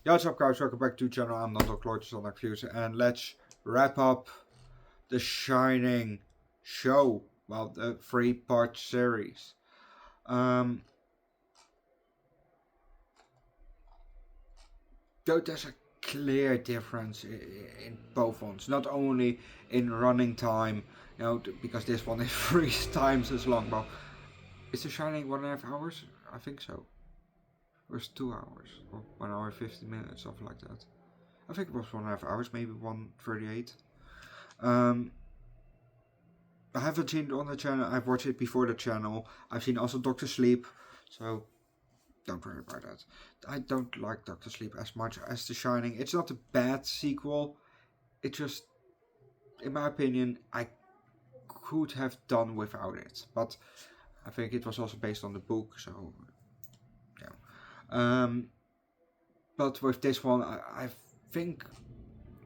Yo, what's up guys, welcome back to the channel. I'm Underdog Reacts, and let's wrap up the Shining show. Well, the 3-part series. Though there's a clear difference in both ones. Not only in running time, you know, because this one is 3 times as long. Well, is the Shining 1.5 hours? I think so. Or it's 2 hours, or 1 hour 50 minutes, something like that. I think it was 1.5 hours, maybe 1:38. I haven't seen it on the channel. I've watched it before the channel. I've seen also Doctor Sleep, so don't worry about that. I don't like Doctor Sleep as much as The Shining. It's not a bad sequel. It just, in my opinion, I could have done without it. But I think it was also based on the book, so yeah. But with this one, I think,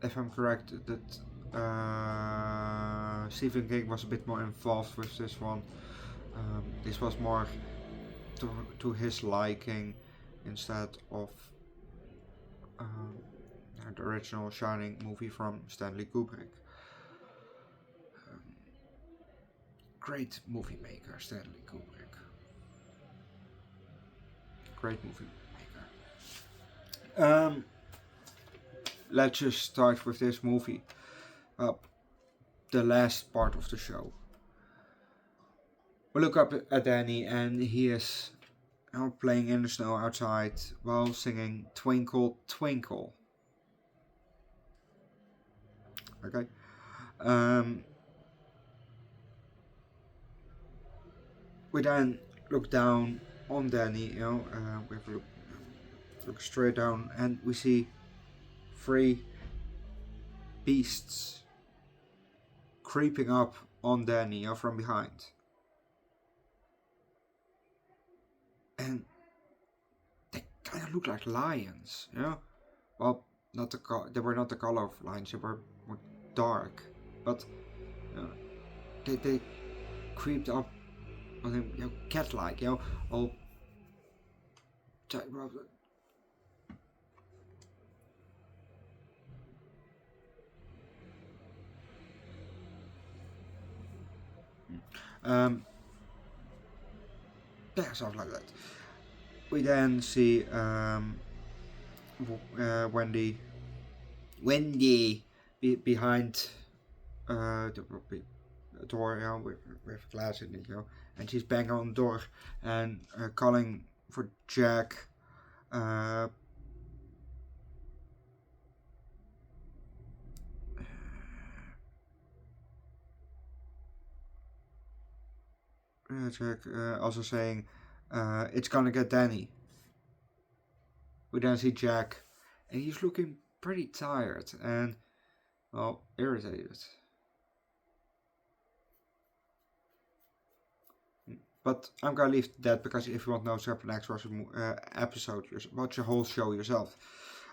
if I'm correct, that Stephen King was a bit more involved with this one. This was more to his liking instead of the original Shining movie from Stanley Kubrick. Great movie maker, Stanley Kubrick. Great movie maker. Let's just start with this movie. The last part of the show. We look up at Danny and he is out playing in the snow outside while singing Twinkle Twinkle. Okay. We then look down on Danny, you know, we have a look straight down and we see 3 beasts creeping up on Danny, you know, from behind. And they kind of look like lions, you know. Well, they were not the color of lions; they were more dark. But they creeped up on him, you know, cat-like, you know, all. Yeah, something like that. We then see Wendy behind the door, you know, with glass in it, you know, and she's banging on the door and calling for Jack. Jack also saying, it's gonna get Danny. We then see Jack, and he's looking pretty tired and, well, irritated. But I'm gonna leave that because if you want to know what's happening next, watch the episode, watch the whole show yourself.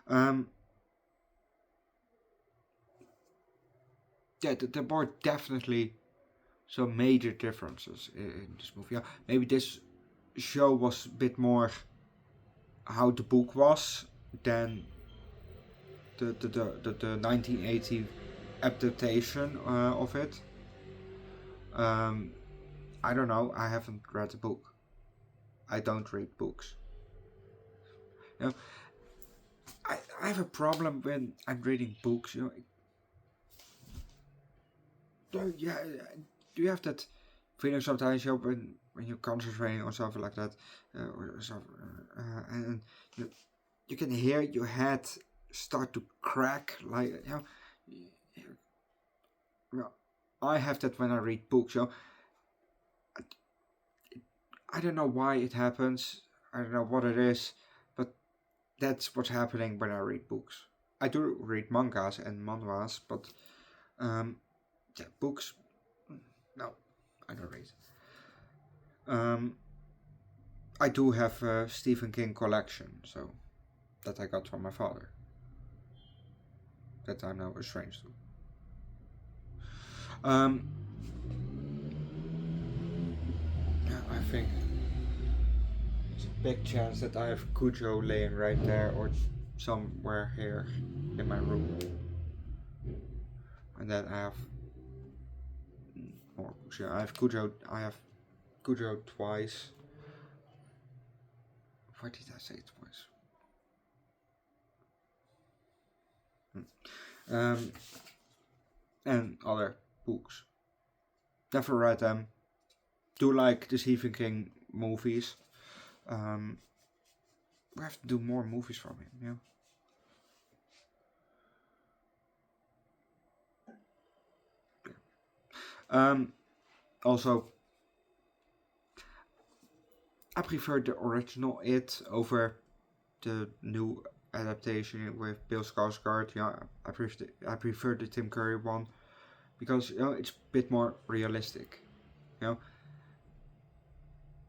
Yeah, there were definitely some major differences in this movie. Yeah, maybe this show was a bit more how the book was than the 1980 adaptation of it. I don't know. I haven't read the book. I don't read books. You know, I have a problem when I'm reading books. You know, yeah. Do you have that feeling sometimes, you know, when you're concentrating on something like that, or something, and you can hear your head start to crack, like, you know. I have that when I read books. You know, I don't know why it happens. I don't know what it is, but that's what's happening when I read books. I do read mangas and manhwas, but yeah, books. No, I don't read. I do have a Stephen King collection, so that I got from my father. That I'm now estranged to. I think there's a big chance that I have Cujo laying right there, or somewhere here in my room. And then I have more books. Yeah, I have Cujo twice. Why did I say it twice? And other books. Never read them. Do like the Stephen King movies. We have to do more movies from him, yeah. Also, I prefer the original It over the new adaptation with Bill Skarsgård. Yeah, I prefer the Tim Curry one because it's a bit more realistic.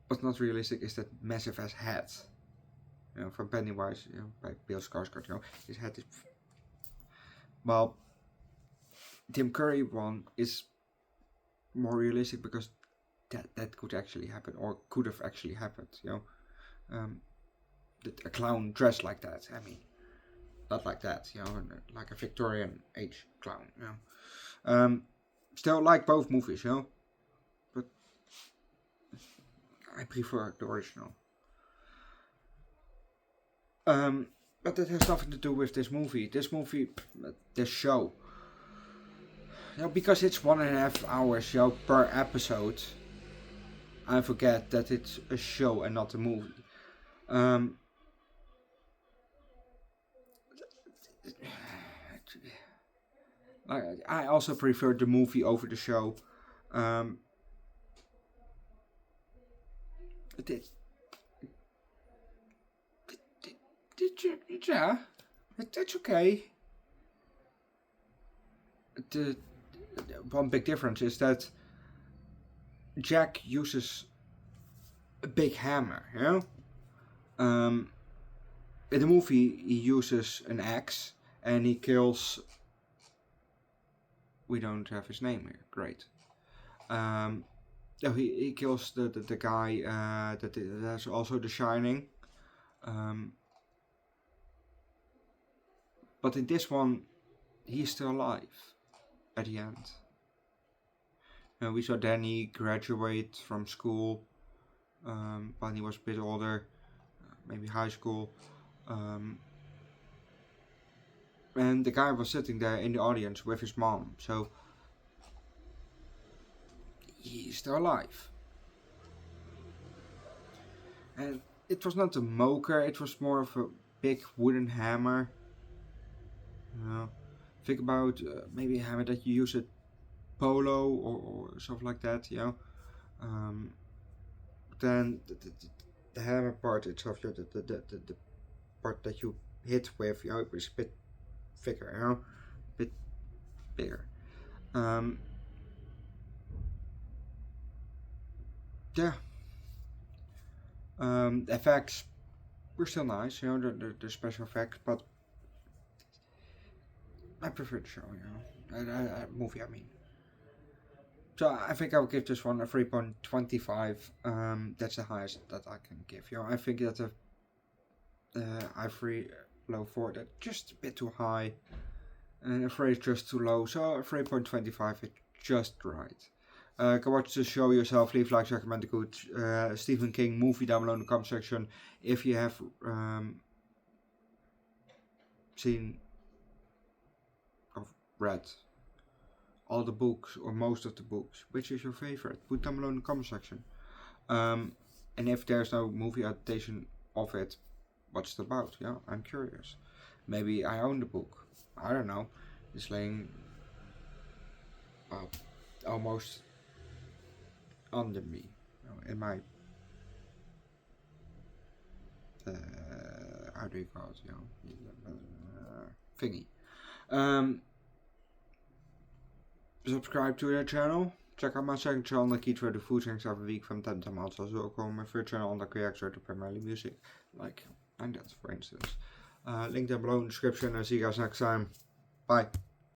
What's not realistic is that massive ass head. From Pennywise, by Bill Skarsgård. His head is. Well, Tim Curry one is more realistic because that could actually happen, or could have actually happened. That a clown dressed like that. I mean, not like that. Like a Victorian age clown. Still like both movies. But I prefer the original. But that has nothing to do with this movie. This show. Because it's 1.5 hours per episode, I forget that it's a show and not a movie. I also prefer the movie over the show. Yeah, it's okay. The one big difference is that Jack uses a big hammer, in the movie he uses an axe and he kills. We don't have his name here. Great. He kills the guy that's also The Shining. But in this one, he's still alive at the end. We saw Danny graduate from school when he was a bit older, maybe high school. And the guy was sitting there in the audience with his mom, so he's still alive. And it was not a moker, it was more of a big wooden hammer. Think about maybe a hammer that you use at polo or something like that, Then the hammer part itself, the part that you hit with, is a bit thicker, a bit bigger. Yeah. The effects were still nice, the special effects, but I prefer the show, movie, I mean. So I think I will give this one a 3.25. That's the highest that I can give. I think that Ivory low 4, that's just a bit too high, and a phrase just too low. So a 3.25 is just right. Go watch the show yourself. Leave likes, recommend a good Stephen King movie down below in the comment section. If you have seen or read all the books or most of the books, which is your favorite? Put down below in the comment section. And if there's no movie adaptation of it, what's it about? I'm curious. Maybe I own the book. I don't know. It's laying almost under me, in my how do you call it? Thingy. Subscribe to their channel. Check out my second channel, Underdog Eats, where the food ranks every week from 10 to months. Also, welcome my third channel, Underdog Reacts, where the primarily music, like that, for instance. Link down below in the description. I'll see you guys next time. Bye.